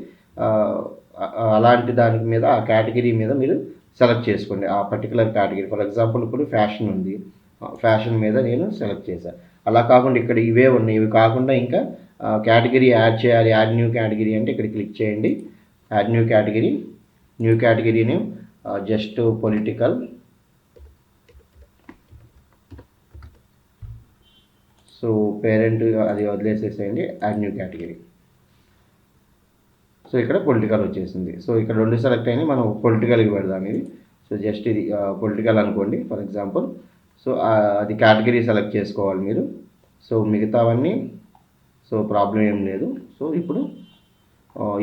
అలాంటి దానికి మీద ఆ కేటగిరీ మీద మీరు సెలెక్ట్ చేసుకోండి, ఆ పర్టికులర్ కేటగిరీ. ఫర్ ఎగ్జాంపుల్ ఇప్పుడు ఫ్యాషన్ ఉంది, ఫ్యాషన్ మీద నేను సెలెక్ట్ చేశాను. అలా కాకుండా ఇక్కడ ఇవే ఉన్నాయి. ఇవి కాకుండా ఇంకా కేటగిరీ యాడ్ చేయాలి, యాడ్ న్యూ కేటగిరీ అంటే ఇక్కడ క్లిక్ చేయండి, యాడ్ న్యూ కేటగిరీని జస్ట్ పొలిటికల్. సో పేరెంట్ అది వదిలేసేసేయండి, యాడ్ న్యూ కేటగిరీ. సో ఇక్కడ పొలిటికల్ వచ్చేసింది. సో ఇక్కడ 2 సెలెక్ట్ అయినాయి, మనం పొలిటికల్కి పెడదాం ఇది. సో జస్ట్ ఇది పొలిటికల్ అనుకోండి ఫర్ ఎగ్జాంపుల్. సో అది కేటగిరీ సెలెక్ట్ చేసుకోవాలి మీరు. సో మిగతావన్నీ సో ప్రాబ్లం ఏం లేదు. సో ఇప్పుడు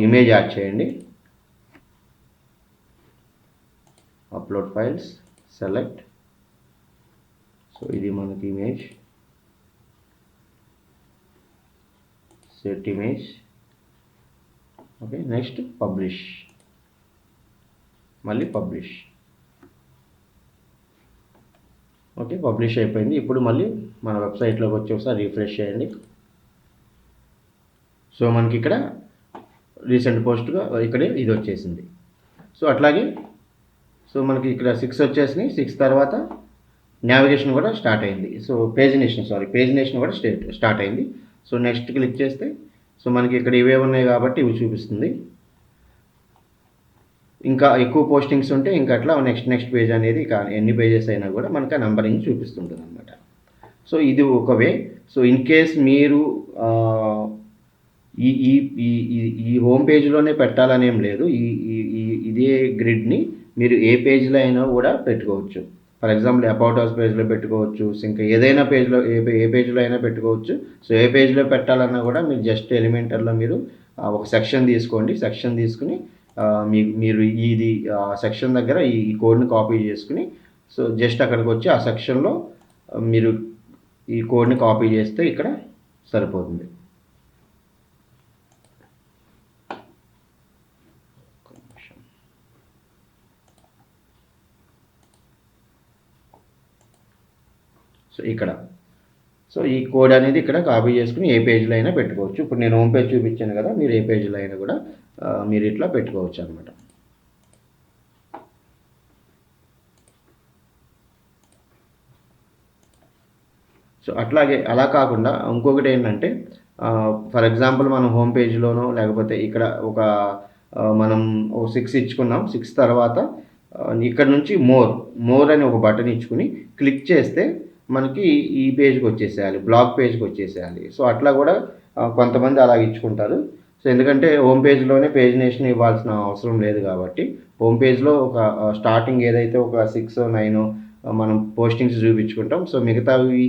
ఇమేజ్ యాడ్ చేయండి, అప్లోడ్ ఫైల్స్, సెలెక్ట్. సో ఇది మనకి image, set image. Okay, next publish, మళ్ళీ పబ్లిష్. ఓకే, పబ్లిష్ అయిపోయింది. ఇప్పుడు మళ్ళీ మన వెబ్సైట్లోకి వచ్చి ఒకసారి రిఫ్రెష్ చేయండి. సో మనకి ఇక్కడ రీసెంట్ పోస్ట్గా ఇక్కడే ఇది వచ్చేసింది. సో అట్లాగే సో మనకి ఇక్కడ 6 వచ్చేసినాయి. 6 తర్వాత నావిగేషన్ కూడా స్టార్ట్ అయింది. సో పేజినేషన్ కూడా స్టార్ట్ అయింది. సో నెక్స్ట్ క్లిక్ చేస్తే సో మనకి ఇక్కడ ఇవే ఉన్నాయి కాబట్టి ఇవి చూపిస్తుంది. ఇంకా ఎక్కువ పోస్టింగ్స్ ఉంటే ఇంకా అట్లా నెక్స్ట్ పేజ్ అనేది ఎన్ని పేజెస్ అయినా కూడా మనకు ఆ నంబరింగ్ చూపిస్తుంటుంది అనమాట. సో ఇది ఒక వే. సో ఇన్ కేస్ మీరు ఈ హోమ్ పేజ్లోనే పెట్టాలనేం లేదు. ఇదే గ్రిడ్ని మీరు ఏ పేజ్లో అయినా కూడా పెట్టుకోవచ్చు. ఫర్ ఎగ్జాంపుల్ అబౌట్ అస్ పేజ్లో పెట్టుకోవచ్చు, ఇంకా ఏదైనా పేజ్లో ఏ పేజ్లో అయినా పెట్టుకోవచ్చు. సో ఏ పేజ్లో పెట్టాలన్నా కూడా మీరు జస్ట్ ఎలిమెంటర్లో మీరు ఒక సెక్షన్ తీసుకోండి. సెక్షన్ తీసుకుని మీరు ఇది సెక్షన్ దగ్గర ఈ కోడ్ని కాపీ చేసుకుని సో జస్ట్ అక్కడికి వచ్చి ఆ సెక్షన్లో మీరు ఈ కోడ్ని కాపీ చేస్తే ఇక్కడ సరిపోతుంది. సో ఇక్కడ సో ఈ కోడ్ అనేది ఇక్కడ కాపీ చేసుకుని ఏ పేజ్లో అయినా పెట్టుకోవచ్చు. ఇప్పుడు నేను హోమ్ పేజ్ చూపించాను కదా, మీరు ఏ పేజ్లో అయినా కూడా మీరు ఇట్లా పెట్టుకోవచ్చు అనమాట. సో అట్లాగే అలా కాకుండా ఇంకొకటి ఏంటంటే ఫర్ ఎగ్జాంపుల్ మనం హోమ్ పేజ్లోనో లేకపోతే ఇక్కడ ఒక మనం 6 ఇచ్చుకున్నాం. 6 తర్వాత ఇక్కడ నుంచి మోర్ అని ఒక బటన్ ఇచ్చుకుని క్లిక్ చేస్తే మనకి ఈ పేజ్కి వచ్చేసేయాలి, బ్లాగ్ పేజ్కి వచ్చేసేయాలి. సో అట్లా కూడా కొంతమంది అలా ఇచ్చుకుంటారు. సో ఎందుకంటే హోమ్ పేజ్లోనే పేజినేషన్ ఇవ్వాల్సిన అవసరం లేదు కాబట్టి హోమ్ పేజ్లో ఒక స్టార్టింగ్ ఏదైతే ఒక 6 9 మనం పోస్టింగ్స్ చూపించుకుంటాం. సో మిగతావి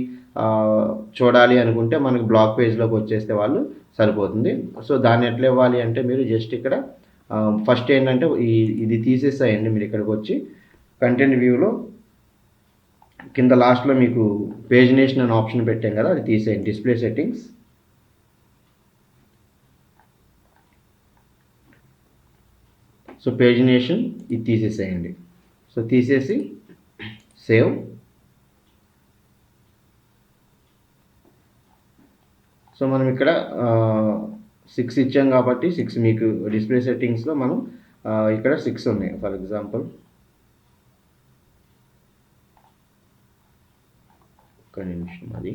చూడాలి అనుకుంటే మనకి బ్లాగ్ పేజ్లోకి వచ్చేస్తే వాళ్ళు సరిపోతుంది. సో దాన్ని ఎట్లా ఇవ్వాలి అంటే మీరు జస్ట్ ఇక్కడ ఫస్ట్ ఏంటంటే ఇది తీసేసేయండి. మీరు ఇక్కడికి వచ్చి కంటెంట్ వ్యూలో కింద లాస్ట్లో మీకు పేజినేషన్ అనే ఆప్షన్ పెట్టాం కదా, అది తీసేయండి. డిస్ప్లే సెట్టింగ్స్, సో పేజినేషన్ ఇది తీసేసేయండి. సో తీసేసి సేవ్. సో మనం ఇక్కడ 6 ఇచ్చాం కాబట్టి 6 మీకు డిస్ప్లే సెట్టింగ్స్లో మనం ఇక్కడ 6 ఉన్నాయి. ఫర్ ఎగ్జాంపుల్ ఒక నిమిషం అది.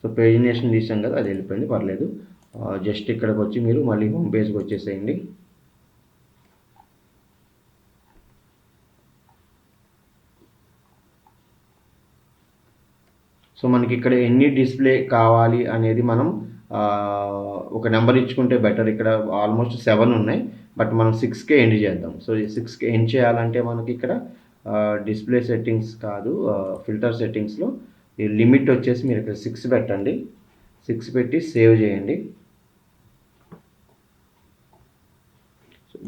సో పేజినేషన్ తీసాం కదా, అది వెళ్ళిపోయింది, పర్లేదు. జస్ట్ ఇక్కడికి వచ్చి మీరు మళ్ళీ హోమ్ పేజ్కి వచ్చేసేయండి. సో మనకి ఇక్కడ ఎన్ని డిస్ప్లే కావాలి అనేది మనం ఒక నెంబర్ ఇచ్చుకుంటే బెటర్. ఇక్కడ ఆల్మోస్ట్ 7 ఉన్నాయి, బట్ మనం 6కే ఎండ్ చేద్దాం. సో 6కే ఎండ్ చేయాలంటే మనకి ఇక్కడ డిస్ప్లే సెట్టింగ్స్ కాదు, ఫిల్టర్ సెట్టింగ్స్లో ఈ లిమిట్ వచ్చేసి మీరు ఇక్కడ 6 పెట్టండి. 6 పెట్టి సేవ్ చేయండి.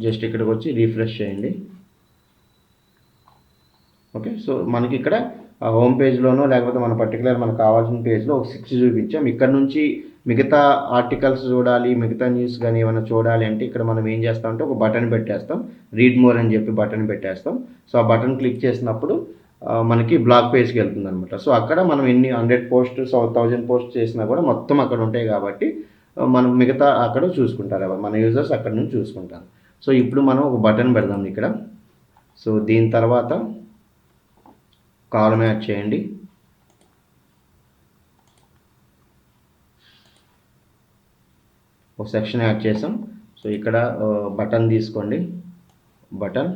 జస్ట్ ఇక్కడికి వచ్చి రీఫ్రెష్ చేయండి. ఓకే, సో మనకి ఇక్కడ హోమ్ పేజ్లోనో లేకపోతే మన పర్టికులర్ మనకు కావాల్సిన పేజ్లో ఒక 6 చూపించాం. ఇక్కడ నుంచి మిగతా ఆర్టికల్స్ చూడాలి, మిగతా న్యూస్ కానీ ఏమైనా చూడాలి అంటే ఇక్కడ మనం ఏం చేస్తామంటే ఒక బటన్ పెట్టేస్తాం, రీడ్ మోర్ అని చెప్పి బటన్ పెట్టేస్తాం. సో ఆ బటన్ క్లిక్ చేసినప్పుడు మనకి బ్లాగ్ పేజ్కి వెళ్తుంది అనమాట. సో అక్కడ మనం ఎన్ని 100 పోస్ట్స్ 1000 పోస్ట్ చేసినా కూడా మొత్తం అక్కడ ఉంటాయి కాబట్టి మనం మిగతా అక్కడ చూసుకుంటారు, మన యూజర్స్ అక్కడ నుంచి చూసుకుంటారు. సో ఇప్పుడు మనం ఒక బటన్ పెడదాం ఇక్కడ. సో దీని తర్వాత కాలమ్ యాడ్ చేయండి. ఒక సెక్షన్ యాడ్ చేసాం. సో ఇక్కడ బటన్ తీసుకోండి, బటన్.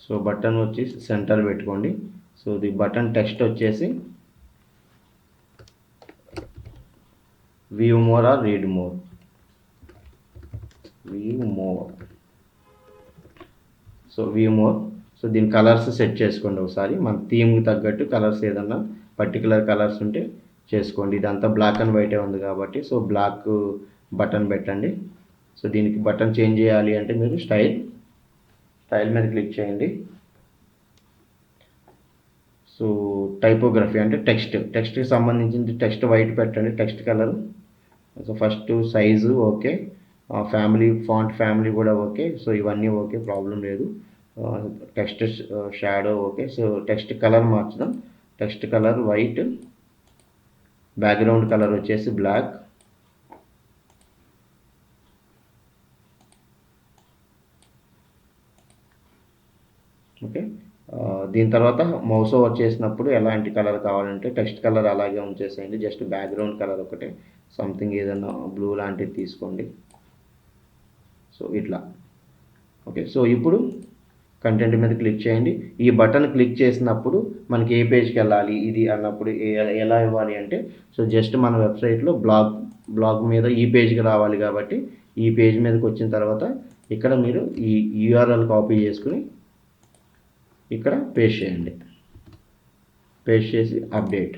సో బటన్ వచ్చి సెంటర్ పెట్టుకోండి. సో ది బటన్ టెక్స్ట్ వచ్చేసి view more or read more, view more. So view more. So దీని కలర్స్ సెట్ చేసుకోండి ఒకసారి, మన థీమ్కి తగ్గట్టు కలర్స్ ఏదన్నా పర్టికులర్ కలర్స్ ఉంటే చేసుకోండి. ఇదంతా బ్లాక్ అండ్ వైటే ఉంది కాబట్టి సో బ్లాక్ బటన్ పెట్టండి. సో దీనికి బటన్ చేంజ్ చేయాలి అంటే మీరు స్టైల్ మీద క్లిక్ చేయండి. సో టైపోగ్రఫీ అంటే టెక్స్ట్కి సంబంధించింది టెక్స్ట్ వైట్ పెట్టండి, text colour. So first size okay, family font family కూడా ఓకే. సో ఇవన్నీ ఓకే, ప్రాబ్లం లేదు. Text shadow okay. So text colour మార్చుదాం. Text colour white, background colour వచ్చేసి బ్లాక్. ఓకే, దీని తర్వాత మౌస్ ఓవర్ చేసినప్పుడు ఎలాంటి కలర్ కావాలంటే టెక్స్ట్ కలర్ అలాగే ఉంచేసేయండి. జస్ట్ బ్యాక్గ్రౌండ్ కలర్ ఒకటే సంథింగ్ ఏదైనా బ్లూ లాంటిది తీసుకోండి. సో ఇట్లా ఓకే. సో ఇప్పుడు కంటెంట్ మీద క్లిక్ చేయండి. ఈ బటన్ క్లిక్ చేసినప్పుడు మనకి ఏ పేజ్కి వెళ్ళాలి ఇది అన్నప్పుడు ఎలా ఇవ్వాలి అంటే సో జస్ట్ మన వెబ్సైట్లో బ్లాగ్ మీద ఈ పేజ్కి రావాలి కాబట్టి ఈ పేజ్ మీదకి వచ్చిన తర్వాత ఇక్కడ మీరు ఈ యూఆర్ఎల్ కాపీ చేసుకుని ఇక్కడ పేస్ట్ చేయండి. పేస్ట్ చేసి అప్డేట్.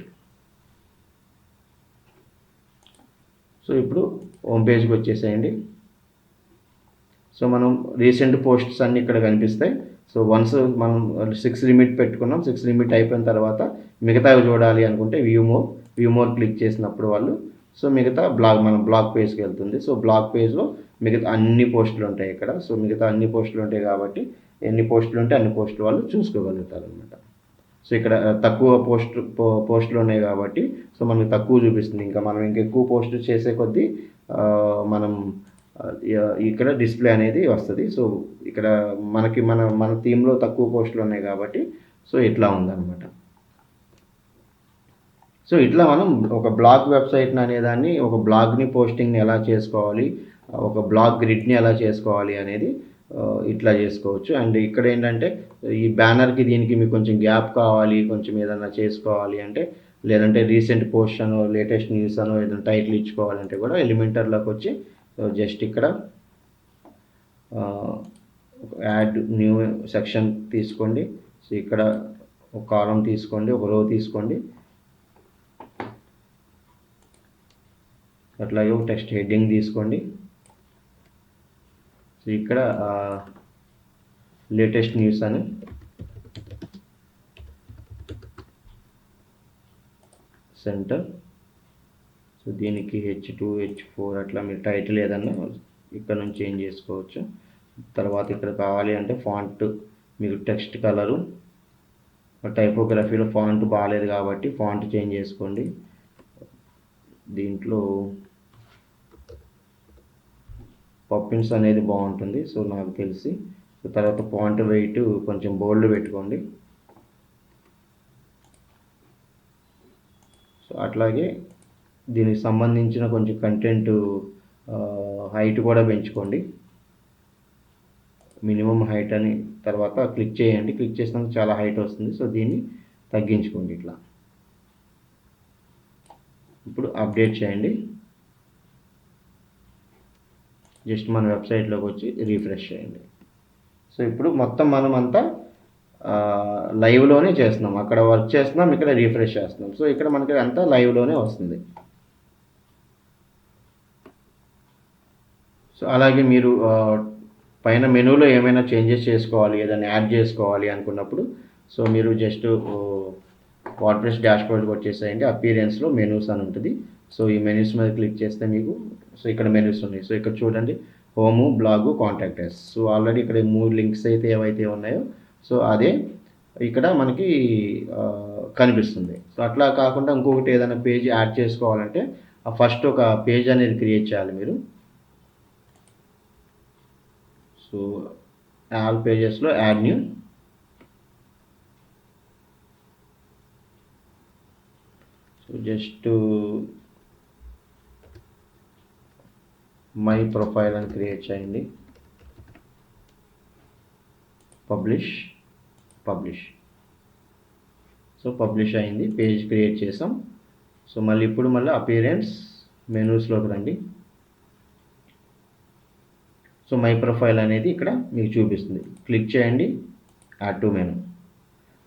సో ఇప్పుడు హోమ్ పేజ్కి వచ్చేసేయండి. సో మనం రీసెంట్ పోస్ట్స్ అన్నీ ఇక్కడ కనిపిస్తాయి. సో వన్స్ మనం 6 లిమిట్ పెట్టుకున్నాం. 6 లిమిట్ అయిపోయిన తర్వాత మిగతావి చూడాలి అనుకుంటే వ్యూ మోర్ క్లిక్ చేసినప్పుడు వాళ్ళు సో మిగతా మన బ్లాగ్ పేజ్కి వెళ్తుంది. సో బ్లాగ్ పేజ్లో మిగతా అన్ని పోస్టులు ఉంటాయి ఇక్కడ. సో మిగతా అన్ని పోస్టులు ఉంటాయి కాబట్టి ఎన్ని పోస్టులు ఉంటే అన్ని పోస్టులు వాళ్ళు చూసుకోగలుగుతారు అనమాట. సో ఇక్కడ తక్కువ పోస్టులు ఉన్నాయి కాబట్టి సో మనకు తక్కువ చూపిస్తుంది. ఇంకా మనం ఎక్కువ పోస్టులు చేసే కొద్దీ మనం ఇక్కడ డిస్ప్లే అనేది వస్తుంది. సో ఇక్కడ మనకి మన థీమ్లో తక్కువ పోస్టులు ఉన్నాయి కాబట్టి సో ఇట్లా ఉందన్నమాట. సో ఇట్లా మనం ఒక బ్లాగ్ వెబ్సైట్ని అనేదాన్ని, ఒక బ్లాగ్ని పోస్టింగ్ని ఎలా చేసుకోవాలి, ఒక బ్లాగ్ గ్రిడ్ని ఎలా చేసుకోవాలి అనేది ఇట్లా చేసుకోవచ్చు. అండ్ ఇక్కడ ఏంటంటే ఈ బ్యానర్కి దీనికి మీకు కొంచెం గ్యాప్ కావాలి, కొంచెం ఏదైనా చేసుకోవాలి అంటే, లేదంటే రీసెంట్ పోస్ట్ అనో లేటెస్ట్ న్యూస్ అనో ఏదైనా టైటిల్ ఇచ్చుకోవాలంటే కూడా ఎలిమెంటర్లోకి వచ్చి జస్ట్ ఇక్కడ యాడ్ న్యూ సెక్షన్ తీసుకోండి. సో ఇక్కడ ఒక కాలం తీసుకోండి, ఒక రో తీసుకోండి, అట్లాగే ఒక టెక్స్ట్ హెడ్డింగ్ తీసుకోండి. సో ఇక్కడ లేటెస్ట్ న్యూస్ అని సెంటర్. సో దీనికి H2 H4 అట్లా మీరు టైటిల్ ఏదన్నా ఇక్కడ నుంచి చేంజ్ చేసుకోవచ్చు. తర్వాత ఇక్కడ కావాలి అంటే ఫాంట్, మీకు టెక్స్ట్ కలరు, టైపోగ్రఫీలో ఫాంట్ బాగాలేదు కాబట్టి ఫాంట్ చేంజ్ చేసుకోండి. దీంట్లో పప్పిన్స్ అనేది బాగుంటుంది సో నాకు తెలిసి. సో తర్వాత ఫాంట్ వెయిట్ కొంచెం బోల్డ్ పెట్టుకోండి. సో అట్లాగే దీనికి సంబంధించిన కొంచెం కంటెంట్ హైట్ కూడా పెంచుకోండి. మినిమం హైట్ అని తర్వాత క్లిక్ చేయండి. క్లిక్ చేసినాక చాలా హైట్ వస్తుంది. సో దీన్ని తగ్గించుకోండి ఇట్లా. ఇప్పుడు అప్డేట్ చేయండి. జస్ట్ మన వెబ్సైట్లోకి వచ్చి రీఫ్రెష్ చేయండి. సో ఇప్పుడు మొత్తం మనం అంతా లైవ్లోనే చేస్తున్నాం. అక్కడ వర్క్ చేస్తున్నాం, ఇక్కడ రీఫ్రెష్ చేస్తున్నాం. సో ఇక్కడ మనకి అంతా లైవ్లోనే వస్తుంది. సో అలాగే మీరు పైన మెనూలో ఏమైనా చేంజెస్ చేసుకోవాలి, ఏదైనా యాడ్ చేసుకోవాలి అనుకున్నప్పుడు సో మీరు జస్ట్ వర్డ్ప్రెస్ డాష్బోర్డ్కి వచ్చేసేయండి. అపీరెన్స్లో మెనూస్ అని ఉంటుంది. సో ఈ మెనూస్ మీద క్లిక్ చేస్తే మీకు సో ఇక్కడ మెనూస్ ఉన్నాయి. సో ఇక్కడ చూడండి, home, blog, contact us. So already ఇక్కడ 3 లింక్స్ అయితే ఏవైతే ఉన్నాయో సో అదే ఇక్కడ మనకి కనిపిస్తుంది. సో అట్లా కాకుండా ఇంకొకటి ఏదైనా పేజ్ యాడ్ చేసుకోవాలంటే ఫస్ట్ ఒక పేజ్ అనేది క్రియేట్ చేయాలి మీరు. సో ఆల్ పేజెస్లో add new. So just my profile అని క్రియేట్ చేయండి. పబ్లిష్. సో పబ్లిష్ అయింది, పేజ్ క్రియేట్ చేసాం. సో మళ్ళీ అపీరెన్స్ మెనూస్లోకి రండి. సో మై ప్రొఫైల్ అనేది ఇక్కడ మీకు చూపిస్తుంది. క్లిక్ చేయండి, యాడ్ టు మెనూ.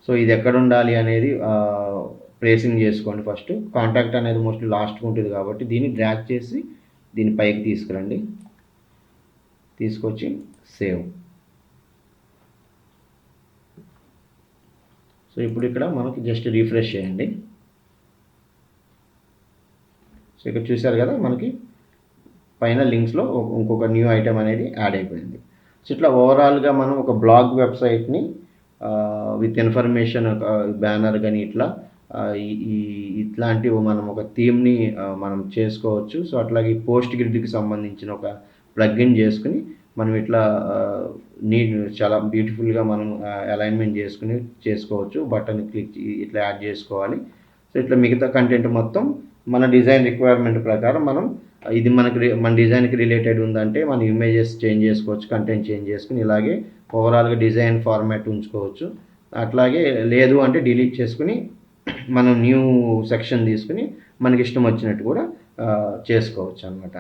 సో ఇది ఎక్కడ ఉండాలి అనేది ప్లేసింగ్ చేసుకోండి. ఫస్ట్ కాంటాక్ట్ అనేది మోస్ట్లీ లాస్ట్కి ఉంటుంది కాబట్టి దీన్ని డ్రాగ్ చేసి దీని పైకి తీసుకురండి. తీసుకొచ్చి సేవ్. సో ఇప్పుడు ఇక్కడ మనకి జస్ట్ రీఫ్రెష్ చేయండి. సో ఇక్కడ చూశారు కదా, మనకి పైన లింక్స్లో ఇంకొక న్యూ ఐటమ్ అనేది యాడ్ అయిపోయింది. సో ఇట్లా ఓవరాల్గా మనం ఒక బ్లాగ్ వెబ్సైట్ని విత్ ఇన్ఫర్మేషన్, బ్యానర్ కానీ ఇట్లాంటివి మనం ఒక థీమ్ని మనం చేసుకోవచ్చు. సో అట్లాగే పోస్ట్ గ్రిడ్కి సంబంధించిన ఒక ప్లగ్ఇన్ చేసుకుని మనం ఇట్లా చాలా బ్యూటిఫుల్గా మనం అలైన్మెంట్ చేసుకోవచ్చు. బటన్ క్లిక్ ఇట్లా యాడ్ చేసుకోవాలి. సో ఇట్లా మిగతా కంటెంట్ మొత్తం మన డిజైన్ రిక్వైర్మెంట్ ప్రకారం మనం ఇది మన డిజైన్కి రిలేటెడ్ ఉందంటే మన ఇమేజెస్ చేంజ్ చేసుకోవచ్చు, కంటెంట్ చేంజ్ చేసుకుని ఇలాగే ఓవరాల్గా డిజైన్ ఫార్మాట్ ఉంచుకోవచ్చు. అట్లాగే లేదు అంటే డిలీట్ చేసుకుని మనం న్యూ సెక్షన్ తీసుకుని మనకి ఇష్టం వచ్చినట్టు కూడా చేసుకోవచ్చు అన్నమాట.